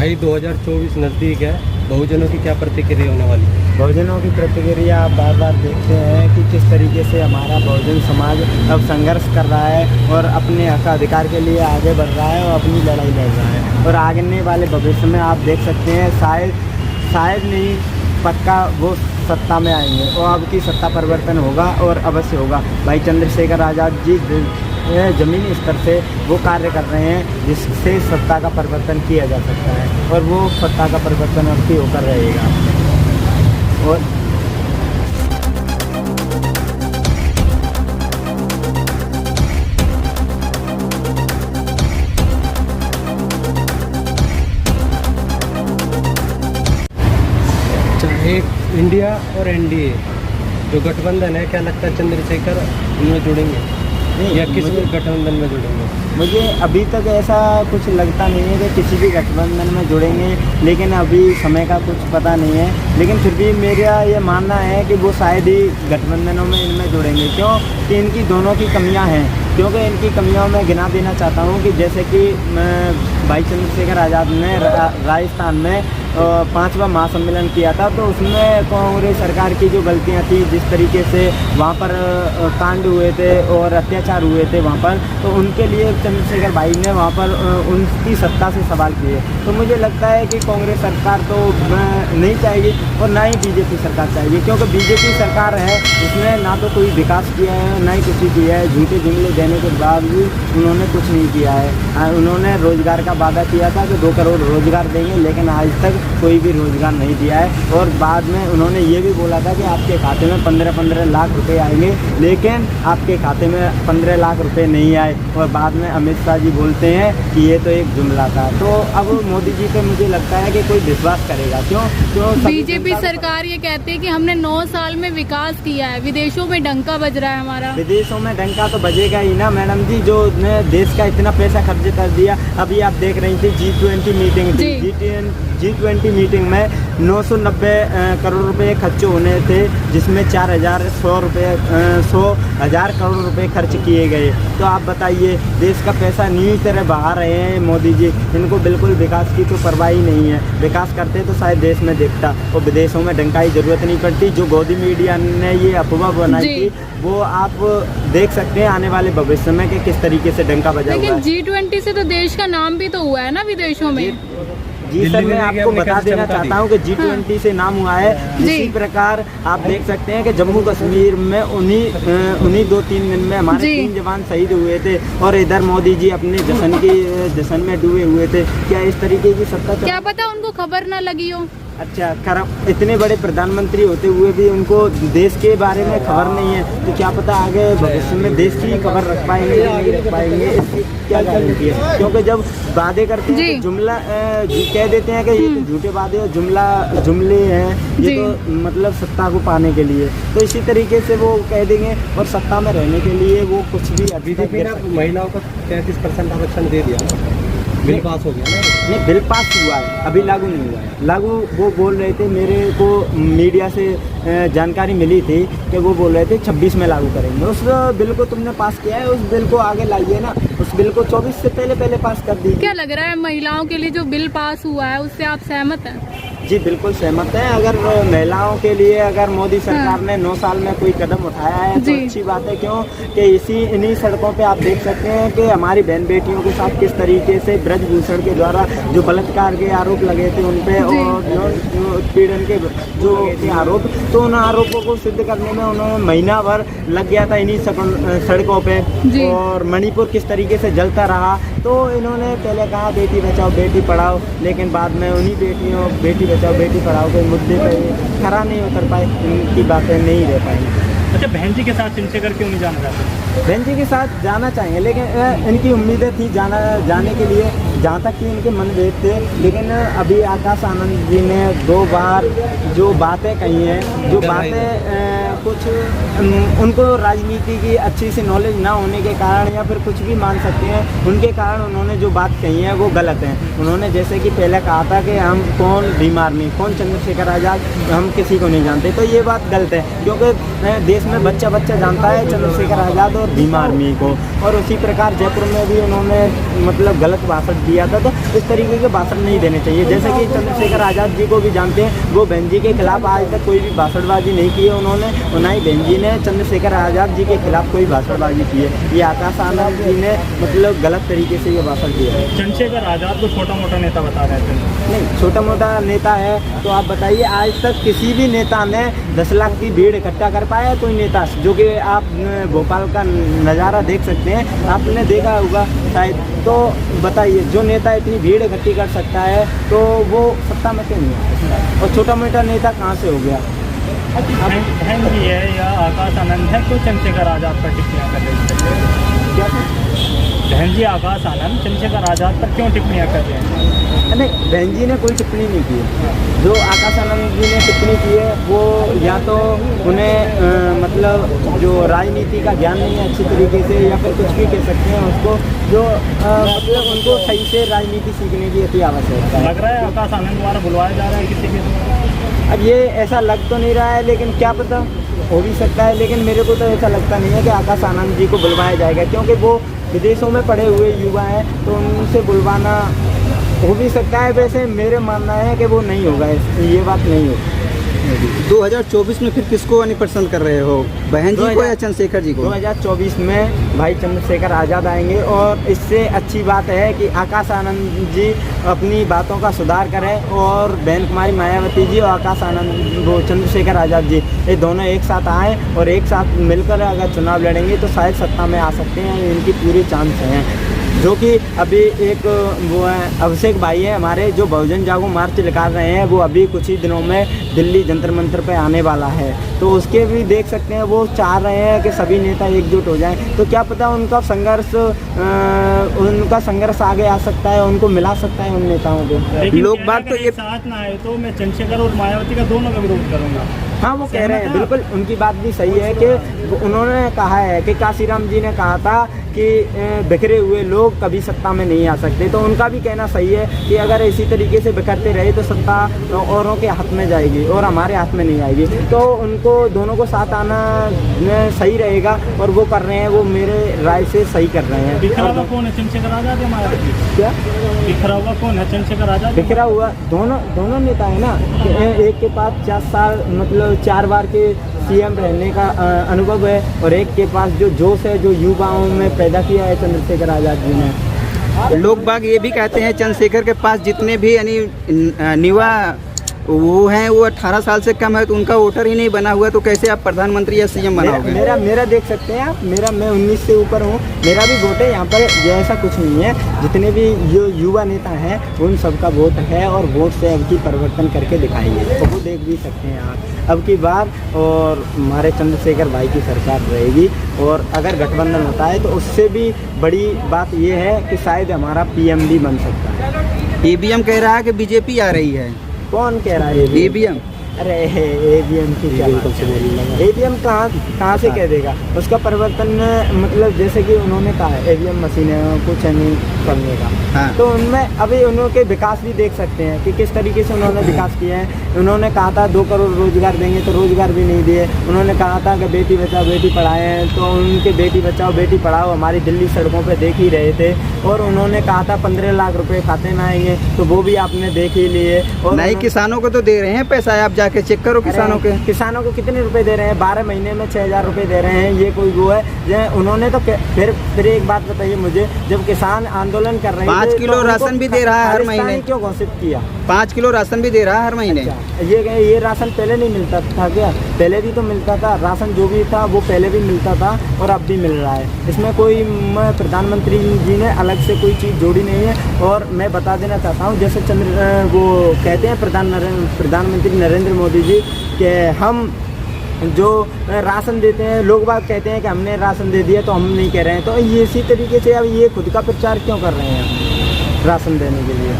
भाई 2024 नज़दीक है, बहुजनों की क्या प्रतिक्रिया होने वाली है? बहुजनों की प्रतिक्रिया आप बार बार देखते हैं कि किस तरीके से हमारा बहुजन समाज अब संघर्ष कर रहा है और अपने हक अधिकार के लिए आगे बढ़ रहा है और अपनी लड़ाई लड़ रहा है। और आने वाले भविष्य में आप देख सकते हैं शायद नहीं, पक्का वो सत्ता में आएंगे और अब की सत्ता परिवर्तन होगा और अवश्य होगा। भाई चंद्रशेखर आज़ाद जी ज़मीनी स्तर से वो कार्य कर रहे हैं जिससे सत्ता का परिवर्तन किया जा सकता है और वो सत्ता का परिवर्तन अब भी होकर रहेगा। और चाहे इंडिया और एनडीए जो गठबंधन है, क्या लगता है चंद्रशेखर इनमें जुड़ेंगे या किस गठबंधन में जुड़ेंगे? मुझे अभी तक ऐसा कुछ लगता नहीं है कि किसी भी गठबंधन में जुड़ेंगे, लेकिन अभी समय का कुछ पता नहीं है। लेकिन फिर भी मेरा ये मानना है कि वो शायद ही गठबंधनों में इनमें जुड़ेंगे, क्यों कि इनकी दोनों की कमियां हैं। क्योंकि इनकी कमियों में गिना देना चाहता हूँ कि जैसे कि भाई चंद्रशेखर आज़ाद ने राजस्थान में 5वां महासम्मेलन किया था, तो उसमें कांग्रेस सरकार की जो गलतियां थी, जिस तरीके से वहाँ पर कांड हुए थे और अत्याचार हुए थे वहाँ पर, तो उनके लिए चंद्रशेखर भाई ने वहाँ पर उनकी सत्ता से सवाल किए। तो मुझे लगता है कि कांग्रेस सरकार तो नहीं चाहिए और ना ही बीजेपी सरकार चाहिए, क्योंकि बीजेपी सरकार है उसने ना तो कोई विकास किया है ना ही कुछ किया है। झूठे जुमले देने के बावजूद उन्होंने कुछ नहीं किया है। उन्होंने रोजगार का वादा किया था कि 2 करोड़ रोजगार देंगे, लेकिन आज तक कोई भी रोजगार नहीं दिया है। और बाद में उन्होंने ये भी बोला था कि आपके खाते में 15-15 लाख रुपए आएंगे, लेकिन आपके खाते में 15 लाख रुपए नहीं आए। और बाद में अमित शाह जी बोलते हैं कि ये तो एक जुमला था। तो अब मोदी जी पे मुझे लगता है कि कोई विश्वास करेगा क्यों? बीजेपी सरकार ये कहती है कि हमने 9 साल में विकास किया है, विदेशों में डंका बज रहा है हमारा। विदेशों में डंका तो बजेगा ही ना मैडम जी, जो ने देश का इतना पैसा खर्च कर दिया। अभी आप देख रही थी G20 मीटिंग थी, G20 मीटिंग में 990 करोड़ रुपए खर्च होने थे, जिसमें 1,000 करोड़ रुपए खर्च किए गए। तो आप बताइए, देश का पैसा न्यू तरह बहा रहे हैं मोदी जी। इनको बिल्कुल विकास की तो परवाह ही नहीं है। विकास करते तो शायद देश में देखता और विदेशों में डंका की जरूरत नहीं पड़ती। जो गोदी मीडिया ने ये अफवाह बनाई थी, वो आप देख सकते हैं आने वाले भविष्य में कि किस तरीके से डंका बजा हुआ है। लेकिन G20 से तो देश का नाम भी तो हुआ है ना विदेशों में। जी सर, मैं आपको बता देना चाहता हूँ कि G20 से नाम हुआ है। इसी प्रकार आप देख सकते हैं कि जम्मू कश्मीर में उन्हीं 2-3 दिन में हमारे 3 जवान शहीद हुए थे और इधर मोदी जी अपने जश्न में डूबे हुए थे। क्या इस तरीके की सत्ता, क्या पता उनको खबर ना लगी हो। अच्छा, इतने बड़े प्रधानमंत्री होते हुए भी उनको देश के बारे में खबर नहीं है, तो क्या पता आगे भविष्य में देश की खबर रख पाएंगे या नहीं रख पाएंगे, इसकी क्या गारंटी है? क्योंकि जब वादे करते हैं तो जुमला कह देते हैं कि ये तो झूठे वादे और जुमले हैं, ये तो मतलब सत्ता को पाने के लिए। तो इसी तरीके से वो कह देंगे और सत्ता में रहने के लिए वो कुछ भी। बीजेपी ने महिलाओं को 33% आरक्षण दे दिया, बिल पास हो गया ना? नहीं, बिल पास हुआ है, अभी लागू नहीं हुआ है। लागू वो बोल रहे थे, मेरे को मीडिया से जानकारी मिली थी कि वो बोल रहे थे 26 में लागू करेंगे। उस बिल को तुमने पास किया है, उस बिल को आगे लाइए ना। उस बिल को 24 से पहले पास कर दीजिए। क्या लग रहा है महिलाओं के लिए जो बिल पास हुआ है उससे आप सहमत हैं? जी बिल्कुल सहमत है। अगर महिलाओं के लिए अगर मोदी सरकार ने 9 साल में कोई कदम उठाया है तो अच्छी बात है। क्यों कि इन्हीं सड़कों पे आप देख सकते हैं कि हमारी बहन बेटियों के साथ किस तरीके से ब्रजभूषण के द्वारा जो बलात्कार के आरोप लगे थे उन पे और उत्पीड़न के जो आरोप, तो उन आरोपों को सिद्ध करने में उन्होंने महीना भर लग गया था इन्हीं सड़कों पे। और मणिपुर किस तरीके से जलता रहा, तो इन्होंने पहले कहा बेटी बचाओ बेटी पढ़ाओ, लेकिन बाद में उन्हीं बेटी बचाओ बेटी पढ़ाओ के मुद्दे पे खरा नहीं उतर पाए, इनकी बातें नहीं रह पाई। अच्छा, बहन जी के साथ चंद्रशेखर क्यों नहीं जाना चाहते? बहन जी के साथ जाना चाहेंगे, लेकिन इनकी उम्मीदें थी जाने के लिए, जहाँ तक कि इनके मनभेद थे। लेकिन अभी आकाश आनंद जी ने 2 बार जो बातें कही हैं, जो बातें कुछ उनको राजनीति की अच्छी सी नॉलेज ना होने के कारण या फिर कुछ भी मान सकते हैं, उनके कारण उन्होंने जो बात कही है वो गलत है। उन्होंने जैसे कि पहले कहा था कि हम कौन बीमार नहीं, कौन चंद्रशेखर आज़ाद, हम किसी को नहीं जानते, तो ये बात गलत है। क्योंकि देश में बच्चा जानता है चंद्रशेखर आज़ाद और भीम आर्मी को। और उसी प्रकार जयपुर में भी उन्होंने मतलब गलत भाषण दिया था, तो इस तरीके के भाषण नहीं देने चाहिए। जैसे कि चंद्रशेखर आज़ाद जी को भी जानते हैं, वो बहन जी के खिलाफ आज तक कोई भी भाषणबाजी नहीं की है उन्होंने, और ना ही बहन जी ने चंद्रशेखर आज़ाद जी के खिलाफ कोई भाषणबाजी की है। ये आकाश आनंद जी ने मतलब गलत तरीके से ये भाषण दिया है। चंद्रशेखर आज़ाद को छोटा मोटा नेता बता रहे थे। नहीं, छोटा मोटा नेता है तो आप बताइए, आज तक किसी भी नेता ने 10 लाख की भीड़ इकट्ठा कर पाया है? कोई नेता, जो कि आप भोपाल का नज़ारा देख सकते हैं, आपने देखा होगा शायद, तो बताइए जो नेता इतनी भीड़ इकट्ठी कर सकता है तो वो सत्ता में क्यों नहीं आ सकता? और छोटा मोटा नेता कहाँ से हो गया? बहन जी है या आकाश आनंद है, क्यों चंद्रशेखर आज़ाद पर टिप्पणियाँ कर रहे हैं? क्या बहन जी आकाश आनंद चंद्रशेखर आज़ाद पर क्यों टिप्पणियाँ कर रहे हैं? नहीं, बहन जी ने कोई टिप्पणी नहीं की है। जो आकाश आनंद जी ने टिप्पणी की है वो या तो उन्हें मतलब जो राजनीति का ज्ञान नहीं है अच्छी तरीके से, या फिर कुछ भी कह सकते हैं उसको, जो मतलब उनको सही से राजनीति सीखने की अति आवश्यकता है। लग रहा है आकाश आनंद द्वारा बुलवाया जा रहा है किसी के? अब ये ऐसा लग तो नहीं रहा है, लेकिन क्या पता, हो भी सकता है, लेकिन मेरे को तो ऐसा लगता नहीं है कि आकाश आनंद जी को बुलवाया जाएगा, क्योंकि वो विदेशों में पढ़े हुए युवा हैं, तो उनसे बुलवाना हो भी सकता है। वैसे मेरे मानना है कि वो नहीं होगा, ये बात नहीं होगी। 2024 में फिर किसको पसंद कर रहे हो, बहन जी को या चंद्रशेखर जी को? 2024 में भाई चंद्रशेखर आज़ाद आएंगे, और इससे अच्छी बात है कि आकाश आनंद जी अपनी बातों का सुधार करें, और बहन कुमारी मायावती जी और आकाश आनंद, वो चंद्रशेखर आज़ाद जी, ये दोनों एक साथ आएँ और एक साथ मिलकर अगर चुनाव लड़ेंगे तो शायद सत्ता में आ सकते हैं, इनकी पूरी चांस हैं। जो कि अभी एक वो है अभिषेक भाई है हमारे, जो बहुजन जागो मार्च निकाल रहे हैं, वो अभी कुछ ही दिनों में दिल्ली जंतर मंतर पे आने वाला है, तो उसके भी देख सकते हैं, वो चाह रहे हैं कि सभी नेता एकजुट हो जाएं, तो क्या पता उनका संघर्ष आगे आ सकता है, उनको मिला सकता है उन नेताओं को। लोग बात तो ये साथ ना आए तो मैं चंद्रशेखर और मायावती का दोनों का विरोध करूँगा। हाँ, वो कह रहे हैं, बिल्कुल उनकी बात भी सही है कि उन्होंने कहा है कि काशीराम जी ने कहा था कि बिखरे हुए लोग कभी सत्ता में नहीं आ सकते, तो उनका भी कहना सही है कि अगर इसी तरीके से बिखरते रहे तो सत्ता औरों के हाथ में जाएगी और हमारे हाथ में नहीं आएगी, तो उनको दोनों को साथ आना सही रहेगा, और वो कर रहे हैं, वो मेरे राय से सही कर रहे हैं। बिखरा हुआ कौन है, चंद्रशेखर आज़ाद या मायावती? क्या बिखरा हुआ कौन है, चंद्रशेखर आज़ाद? बिखरा हुआ दोनों नेता है ना, एक के पास 4 साल मतलब 4 बार के सीएम रहने का अनुभव है, और एक के पास जो जोश है, जो युवाओं में पैदा किया है चंद्रशेखर आज़ाद जी ने। लोग बाग ये भी कहते हैं चंद्रशेखर के पास जितने भी युवा वो हैं वो 18 साल से कम है, तो उनका वोटर ही नहीं बना हुआ, तो कैसे आप प्रधानमंत्री या सीएम बनाओगे? मेरा देख सकते हैं आप, मैं 19 से ऊपर हूँ, मेरा भी वोट है यहाँ पर, ऐसा कुछ नहीं है। जितने भी जो युवा नेता हैं उन सबका वोट है, और वोट से अब की परिवर्तन करके दिखाएंगे, तो वो देख भी सकते हैं आप अब की बार, और हमारे चंद्रशेखर भाई की सरकार रहेगी, और अगर गठबंधन होता है तो उससे भी बड़ी बात ये है कि शायद हमारा पीएम भी बन सकता है। ईवीएम कह रहा है कि बीजेपी आ रही है। कौन कह रहा है ईवीएम? अरे ईवीएम की क्या बात है, ईवीएम कहाँ से कह देगा, उसका परिवर्तन मतलब जैसे कि उन्होंने कहा है ईवीएम मशीनें कुछ नहीं करने का, हाँ। तो उनमें अभी उनके विकास भी देख सकते हैं कि किस तरीके से उन्होंने विकास किया है। उन्होंने कहा था 2 करोड़ रोजगार देंगे, तो रोजगार भी नहीं दिए। उन्होंने कहा था कि बेटी बचाओ बेटी पढ़ाए हैं, तो उनके बेटी बचाओ बेटी पढ़ाओ हमारी दिल्ली सड़कों पर देख ही रहे थे। और उन्होंने कहा था 15 लाख रुपए खाते में आएंगे, तो वो भी आपने देख ही लिए। और नहीं, किसानों को तो दे रहे हैं पैसा, आप जाके चेक करो किसानों को कितने रुपए दे रहे हैं, 12 महीने में 6000 रुपए दे रहे हैं, ये कोई वो है? उन्होंने तो फिर एक बात बताइए मुझे, जब किसान आंदोलन कर रहे हैं 5 किलो राशन भी दे रहा है हर महीने, क्यों घोषित किया? 5 किलो राशन भी दे रहा है हर महीने। ये राशन पहले नहीं मिलता था क्या? पहले भी तो मिलता था, राशन जो भी था वो पहले भी मिलता था और अब भी मिल रहा है। इसमें कोई प्रधानमंत्री जी ने अलग से कोई चीज़ जोड़ी नहीं है। और मैं बता देना चाहता हूँ, जैसे वो कहते हैं प्रधानमंत्री नरेंद्र मोदी जी कि हम जो राशन देते हैं, लोग बात कहते हैं कि हमने राशन दे दिया तो हम नहीं कह रहे हैं, तो ये इसी तरीके से अब ये खुद का प्रचार क्यों कर रहे हैं राशन देने के लिए?